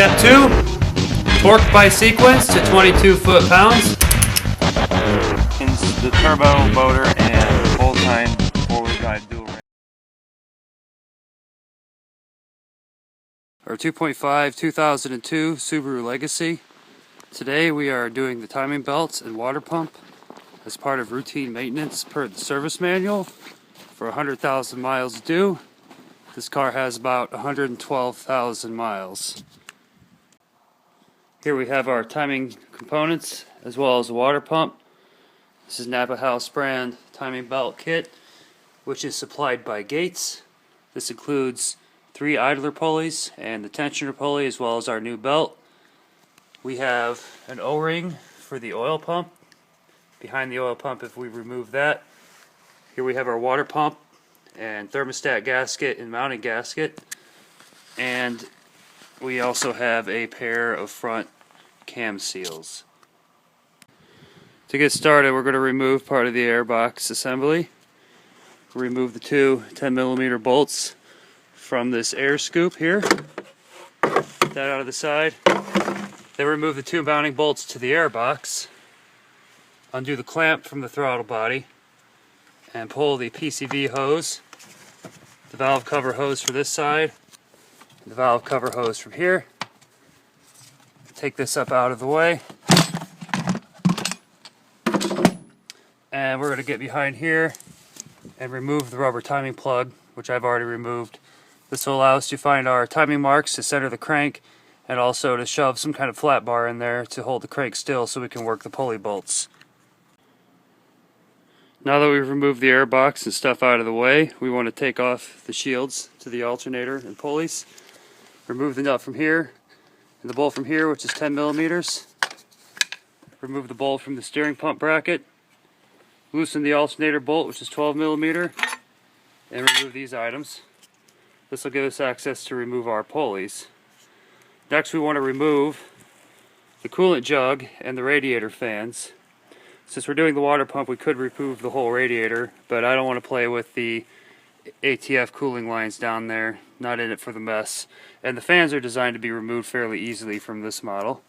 Step 2, torque by sequence to 22 foot-pounds. The turbo motor and full-time four-wheel drive dual range. Our 2.5 2002 Subaru Legacy. Today we are doing the timing belts and water pump as part of routine maintenance per the service manual for 100,000 miles due. This car has about 112,000 miles. Here we have our timing components as well as the water pump. This is Napa House brand timing belt kit, which is supplied by Gates. This includes 3 idler pulleys and the tensioner pulley as well as our new belt. We have an O-ring for the oil pump. Behind the oil pump, if we remove that, here we have our water pump and thermostat gasket and mounting gasket. And we also have a pair of front cam seals. To get started, we're going to remove part of the airbox assembly. Remove the 2 10mm bolts from this air scoop here. Get that out of the side. Then remove the 2 mounting bolts to the airbox. Undo the clamp from the throttle body and pull the PCV hose, the valve cover hose for this side, the valve cover hose from here. Take this up out of the way. And we're going to get behind here and remove the rubber timing plug, which I've already removed. This will allow us to find our timing marks to center the crank and also to shove some kind of flat bar in there to hold the crank still so we can work the pulley bolts. Now that we've removed the air box and stuff out of the way, we want to take off the shields to the alternator and pulleys. Remove the nut from here and the bolt from here, which is 10mm. Remove the bolt from the steering pump bracket. Loosen the alternator bolt, which is 12mm, and remove these items. This will give us access to remove our pulleys. Next, we want to remove the coolant jug and the radiator fans. Since we're doing the water pump, we could remove the whole radiator, but I don't want to play with the ATF cooling lines down there. Not in it for the mess. And the fans are designed to be removed fairly easily from this model.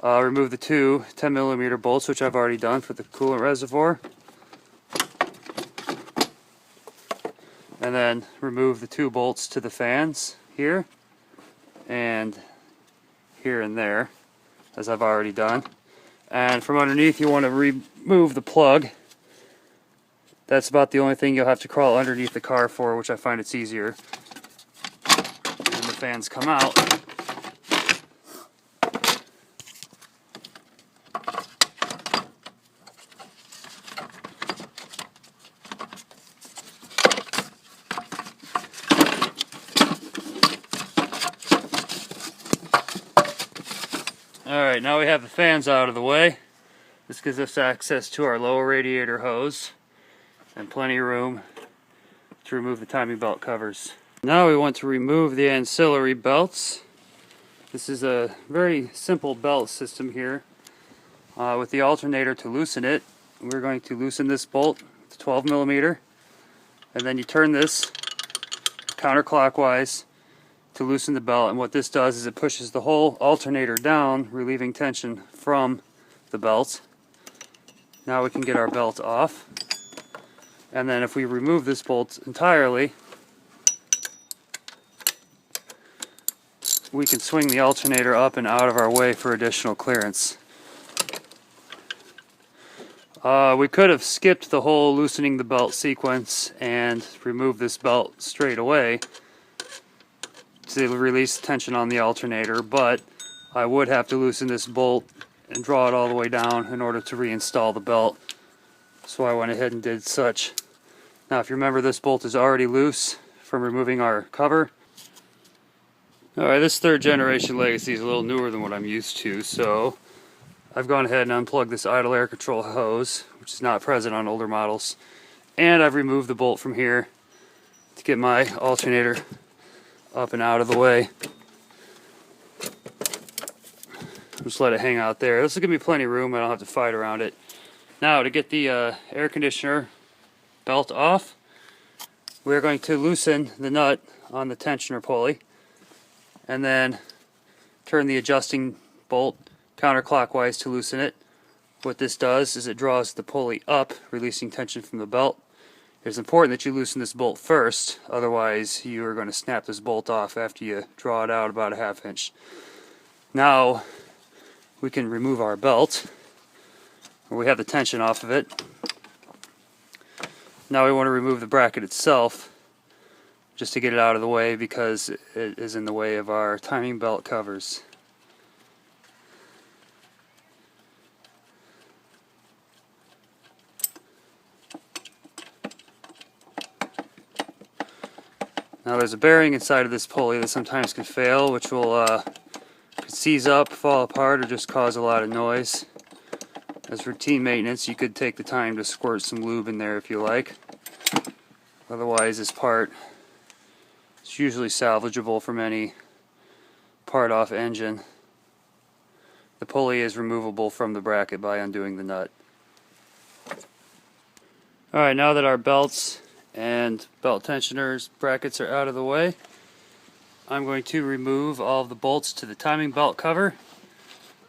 Remove the 2 10mm bolts, which I've already done for the coolant reservoir. And then remove the 2 bolts to the fans here and here and there, as I've already done. And from underneath, you want to remove the plug. That's about the only thing you'll have to crawl underneath the car for, which I find it's easier. And the fans come out. Alright, now we have the fans out of the way. This gives us access to our lower radiator hose and plenty of room to remove the timing belt covers. Now we want to remove the ancillary belts. This is a very simple belt system here. With the alternator to loosen it, we're going to loosen this bolt to 12mm, and then you turn this counterclockwise to loosen the belt, and what this does is it pushes the whole alternator down, relieving tension from the belt. Now we can get our belt off, and then if we remove this bolt entirely, we can swing the alternator up and out of our way for additional clearance. We could have skipped the whole loosening the belt sequence and removed this belt straight away to release tension on the alternator, but I would have to loosen this bolt and draw it all the way down in order to reinstall the belt. So I went ahead and did such. Now if you remember, this bolt is already loose from removing our cover. Alright, this 3rd generation Legacy is a little newer than what I'm used to, so I've gone ahead and unplugged this idle air control hose, which is not present on older models, and I've removed the bolt from here to get my alternator up and out of the way. Just let it hang out there. This will give me plenty of room. I don't have to fight around it. Now to get the air conditioner belt off, we're going to loosen the nut on the tensioner pulley and then turn the adjusting bolt counterclockwise to loosen it. What this does is it draws the pulley up, releasing tension from the belt. It's important that you loosen this bolt first, otherwise you are going to snap this bolt off after you draw it out about a ½ inch. Now we can remove our belt, where we have the tension off of it. Now we want to remove the bracket itself, just to get it out of the way because it is in the way of our timing belt covers. Now there's a bearing inside of this pulley that sometimes can fail, which will could seize up, fall apart, or just cause a lot of noise. As routine maintenance, you could take the time to squirt some lube in there if you like. Otherwise, this part is usually salvageable from any part off engine. The pulley is removable from the bracket by undoing the nut. Alright, now that our belts and belt tensioners brackets are out of the way, I'm going to remove all of the bolts to the timing belt cover.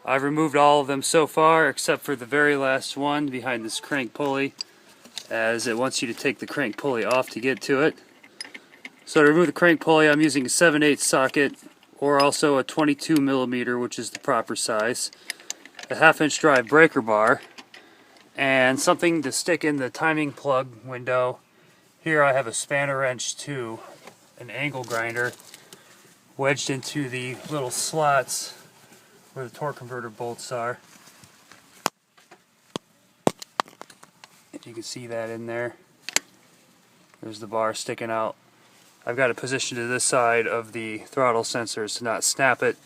I've removed all of them so far except for the very last one behind this crank pulley, as it wants you to take the crank pulley off to get to it. So to remove the crank pulley, I'm using a 7/8 socket, or also a 22mm, which is the proper size, a ½ inch drive breaker bar, and something to stick in the timing plug window. Here I have a spanner wrench to an angle grinder wedged into the little slots where the torque converter bolts are. You can see that in there. There's the bar sticking out. I've got it positioned to this side of the throttle sensors to not snap it.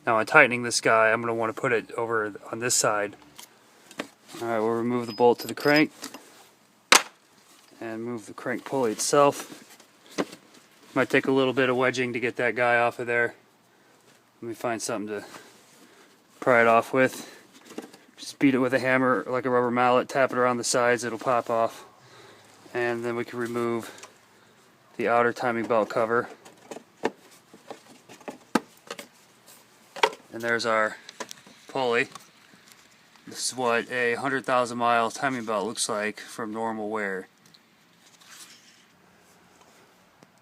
Now in tightening this guy, I'm going to want to put it over on this side. Alright, we'll remove the bolt to the crank and move the crank pulley itself. Might take a little bit of wedging to get that guy off of there. Let me find something to pry it off with. Just beat it with a hammer like a rubber mallet, tap it around the sides, it'll pop off. And then we can remove the outer timing belt cover. And there's our pulley. This is what a 100,000 mile timing belt looks like from normal wear.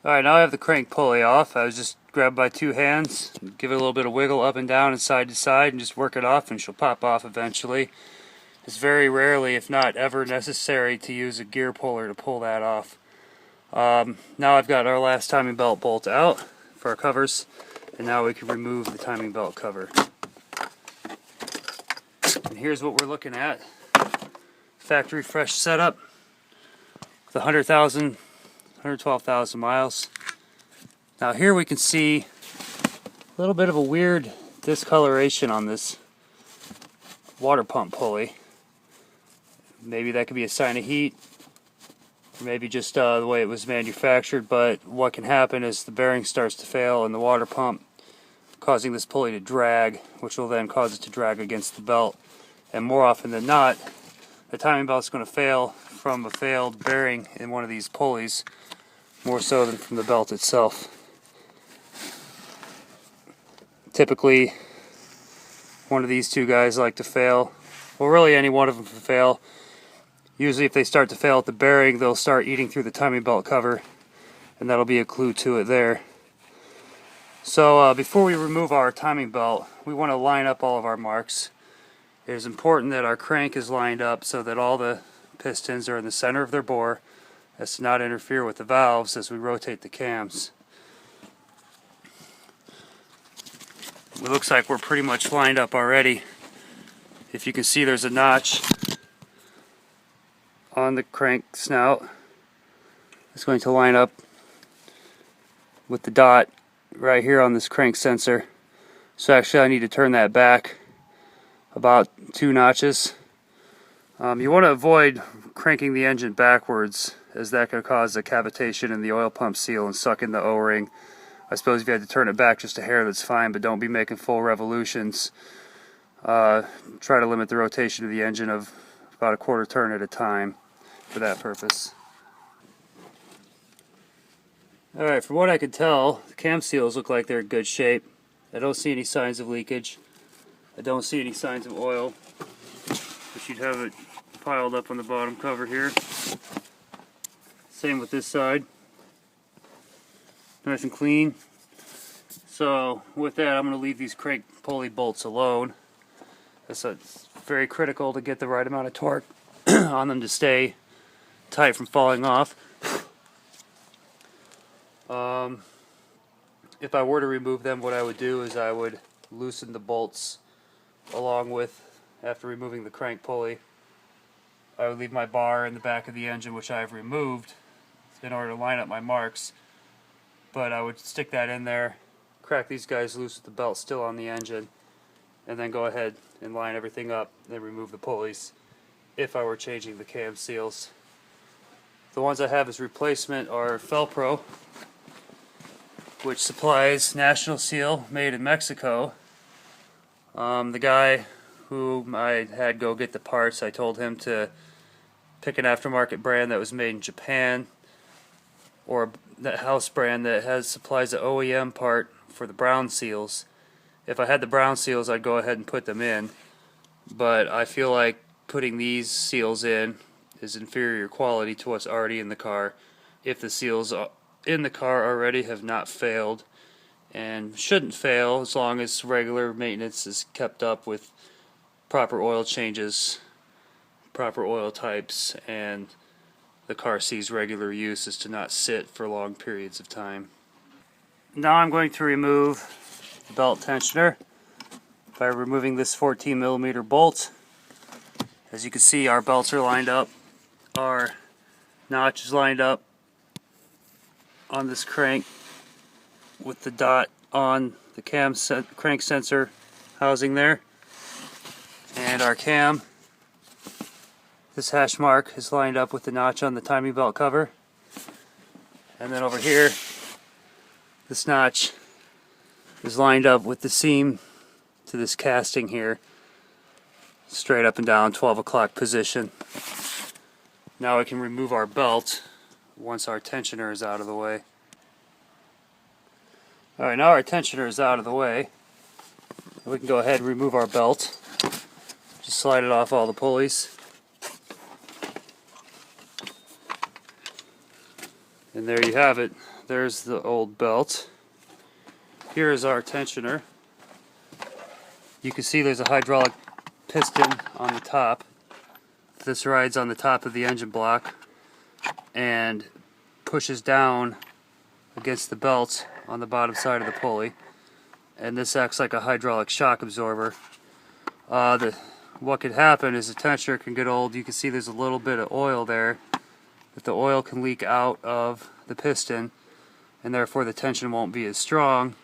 Alright, now I have the crank pulley off. I was just grabbed by two hands, give it a little bit of wiggle up and down and side to side, and just work it off, and she'll pop off eventually. It's very rarely, if not ever, necessary to use a gear puller to pull that off. Now I've got our last timing belt bolt out for our covers, and now we can remove the timing belt cover. And here's what we're looking at. Factory fresh setup with 112,000 miles. Now here we can see a little bit of a weird discoloration on this water pump pulley. Maybe that could be a sign of heat, or maybe just the way it was manufactured, but what can happen is the bearing starts to fail in the water pump, causing this pulley to drag, which will then cause it to drag against the belt. And more often than not, the timing belt is going to fail from a failed bearing in one of these pulleys, more so than from the belt itself. Typically, one of these two guys like to fail. Well, really any one of them can fail. Usually if they start to fail at the bearing, they'll start eating through the timing belt cover, and that'll be a clue to it there. So before we remove our timing belt, we want to line up all of our marks. It is important that our crank is lined up so that all the pistons are in the center of their bore, as to not interfere with the valves as we rotate the cams. It looks like we're pretty much lined up already. If you can see, there's a notch on the crank snout. It's going to line up with the dot right here on this crank sensor. So actually I need to turn that back about 2 notches. You want to avoid cranking the engine backwards, as that could cause a cavitation in the oil pump seal and suck in the O-ring. I suppose if you had to turn it back just a hair, that's fine, but don't be making full revolutions. Try to limit the rotation of the engine of about a quarter turn at a time for that purpose. Alright, from what I could tell, the cam seals look like they're in good shape. I don't see any signs of leakage. I don't see any signs of oil. But you'd have it piled up on the bottom cover here. Same with this side. Nice and clean. So with that, I'm going to leave these crank pulley bolts alone. It's very critical to get the right amount of torque on them to stay tight from falling off. If I were to remove them, what I would do is I would loosen the bolts along with, after removing the crank pulley, I would leave my bar in the back of the engine, which I have removed in order to line up my marks. But I would stick that in there, crack these guys loose with the belt still on the engine, and then go ahead and line everything up, then remove the pulleys if I were changing the cam seals. The ones I have as replacement are Felpro, which supplies National Seal made in Mexico. The guy who I had go get the parts, I told him to pick an aftermarket brand that was made in Japan, or that house brand that supplies the OEM part for the brown seals. If I had the brown seals, I'd go ahead and put them in, but I feel like putting these seals in is inferior quality to what's already in the car if the seals in the car already have not failed, and shouldn't fail as long as regular maintenance is kept up with proper oil changes, proper oil types, and the car sees regular use is to not sit for long periods of time. Now I'm going to remove the belt tensioner by removing this 14mm bolt. As you can see, our belts are lined up, our notch is lined up on this crank with the dot on the crank sensor housing there, and our cam, this hash mark is lined up with the notch on the timing belt cover, and then over here this notch is lined up with the seam to this casting here, straight up and down 12 o'clock position. Now we can remove our belt once our tensioner is out of the way. Alright, now our tensioner is out of the way, we can go ahead and remove our belt. Just slide it off all the pulleys. And there you have it. There's the old belt. Here is our tensioner. You can see there's a hydraulic piston on the top. This rides on the top of the engine block and pushes down against the belt on the bottom side of the pulley, and this acts like a hydraulic shock absorber. What could happen is the tensioner can get old. You can see there's a little bit of oil there, that the oil can leak out of the piston, and therefore the tension won't be as strong,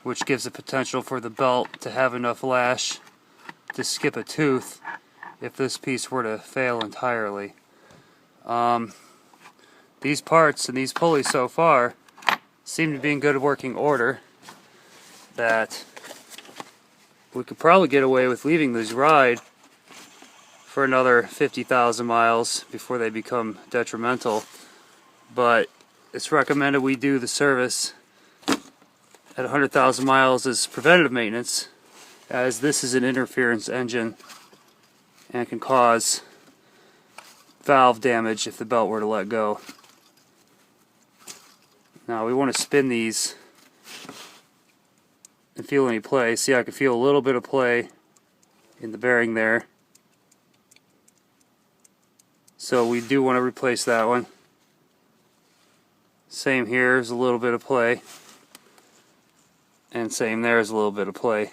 which gives the potential for the belt to have enough lash to skip a tooth if this piece were to fail entirely. These parts and these pulleys so far seem to be in good working order, that we could probably get away with leaving these ride for another 50,000 miles before they become detrimental, but it's recommended we do the service at 100,000 miles as preventative maintenance, as this is an interference engine and can cause valve damage if the belt were to let go. Now we want to spin these and feel any play. See, I can feel a little bit of play in the bearing there. So we do want to replace that one. Same here is a little bit of play. And same there is a little bit of play.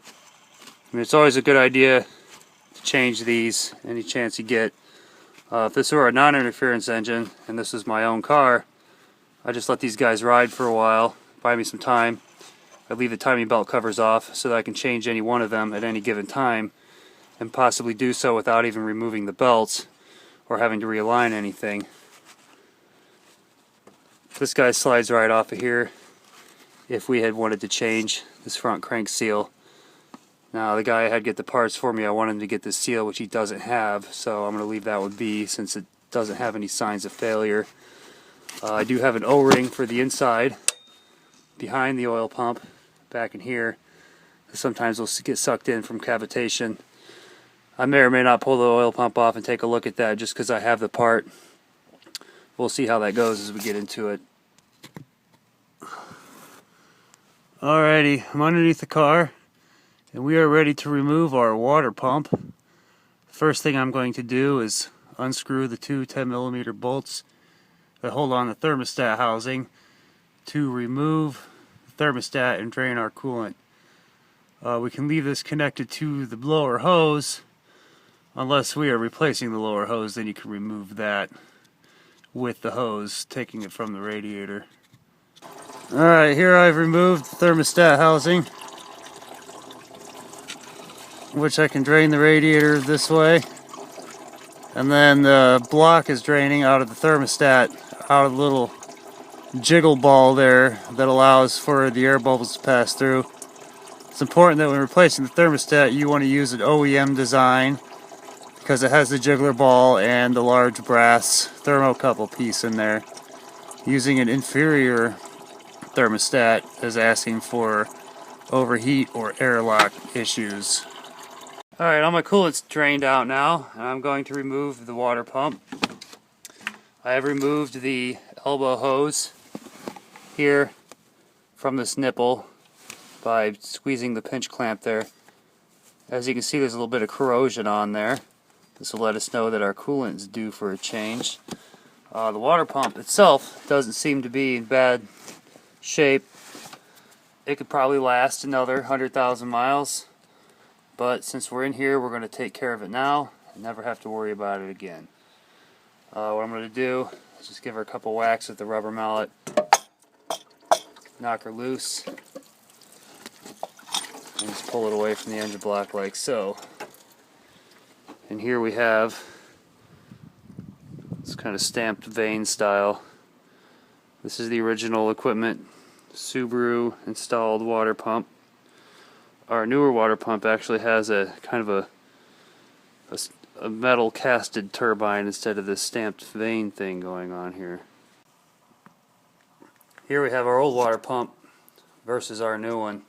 I mean, it's always a good idea to change these any chance you get. If this were a non-interference engine and this was my own car, I just let these guys ride for a while, buy me some time. I leave the timing belt covers off so that I can change any one of them at any given time, and possibly do so without even removing the belts or having to realign anything. This guy slides right off of here if we had wanted to change this front crank seal. Now the guy had to get the parts for me. I want him to get this seal, which he doesn't have, so I'm going to leave that one be since it doesn't have any signs of failure. I do have an O-ring for the inside behind the oil pump back in here. Sometimes they'll get sucked in from cavitation. I may or may not pull the oil pump off and take a look at that just because I have the part. We'll see how that goes as we get into it. Alrighty, I'm underneath the car and we are ready to remove our water pump. First thing I'm going to do is unscrew the two 10mm bolts that hold on the thermostat housing to remove the thermostat and drain our coolant. We can leave this connected to the blower hose. Unless we are replacing the lower hose, then you can remove that with the hose, taking it from the radiator. Alright, here I've removed the thermostat housing, which I can drain the radiator this way. And then the block is draining out of the thermostat, out of the little jiggle ball there that allows for the air bubbles to pass through. It's important that when replacing the thermostat, you want to use an OEM design because it has the jiggler ball and the large brass thermocouple piece in there. Using an inferior thermostat is asking for overheat or airlock issues. Alright, all my coolant's drained out now, and I'm going to remove the water pump. I have removed the elbow hose here from this nipple by squeezing the pinch clamp there. As you can see, there's a little bit of corrosion on there. This will let us know that our coolant is due for a change. The water pump itself doesn't seem to be in bad shape. It could probably last another 100,000 miles, but since we're in here, we're going to take care of it now and never have to worry about it again. What I'm going to do is just give her a couple whacks with the rubber mallet, knock her loose, and just pull it away from the engine block like so. And here we have this kind of stamped vane style. This is the original equipment, Subaru installed water pump. Our newer water pump actually has a kind of a metal casted turbine instead of this stamped vane thing going on here. Here we have our old water pump versus our new one.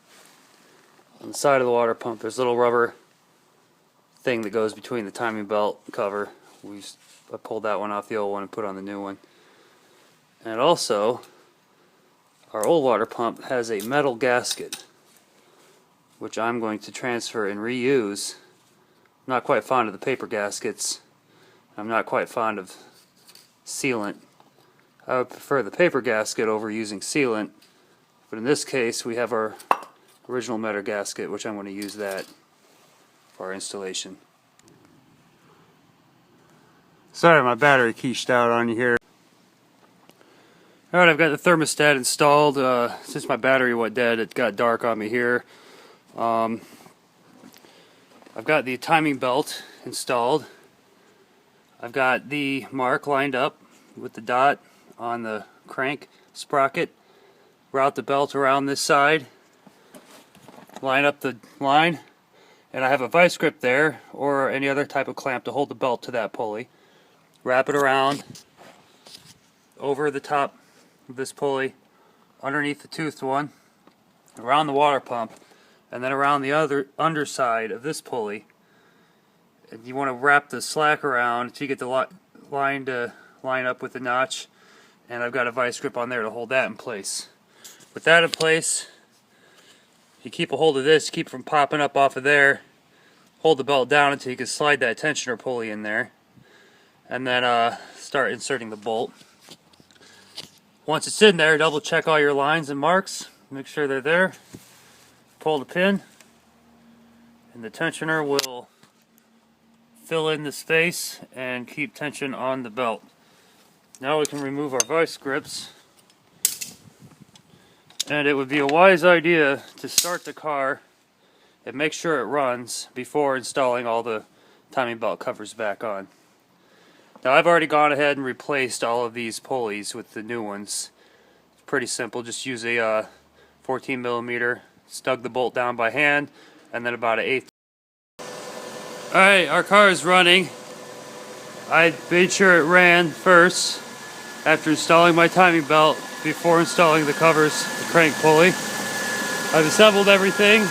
On the side of the water pump there's a little rubber thing that goes between the timing belt cover. I pulled that one off the old one and put on the new one. And also, our old water pump has a metal gasket, which I'm going to transfer and reuse. I'm not quite fond of the paper gaskets. I'm not quite fond of sealant. I would prefer the paper gasket over using sealant, but in this case we have our original metal gasket, which I'm going to use that for our installation. Sorry, my battery quiche out on you here. Alright, I've got the thermostat installed. Since my battery went dead, it got dark on me here. I've got the timing belt installed. I've got the mark lined up with the dot on the crank sprocket. Route the belt around this side. Line up the line. And I have a vice grip there, or any other type of clamp to hold the belt to that pulley. Wrap it around, over the top of this pulley, underneath the toothed one, around the water pump, and then around the other underside of this pulley. And you want to wrap the slack around until you get the line to line up with the notch. And I've got a vice grip on there to hold that in place. With that in place, you keep a hold of this, keep it from popping up off of there. Hold the belt down until you can slide that tensioner pulley in there. And then start inserting the bolt. Once it's in there, double check all your lines and marks. Make sure they're there. Pull the pin. And the tensioner will fill in the space and keep tension on the belt. Now we can remove our vice grips. And it would be a wise idea to start the car and make sure it runs before installing all the timing belt covers back on. Now I've already gone ahead and replaced all of these pulleys with the new ones. It's pretty simple, just use a 14mm, snug the bolt down by hand, and then about an 1/8. Alright, our car is running. I made sure it ran first after installing my timing belt before installing the covers, the crank pulley. I've assembled everything.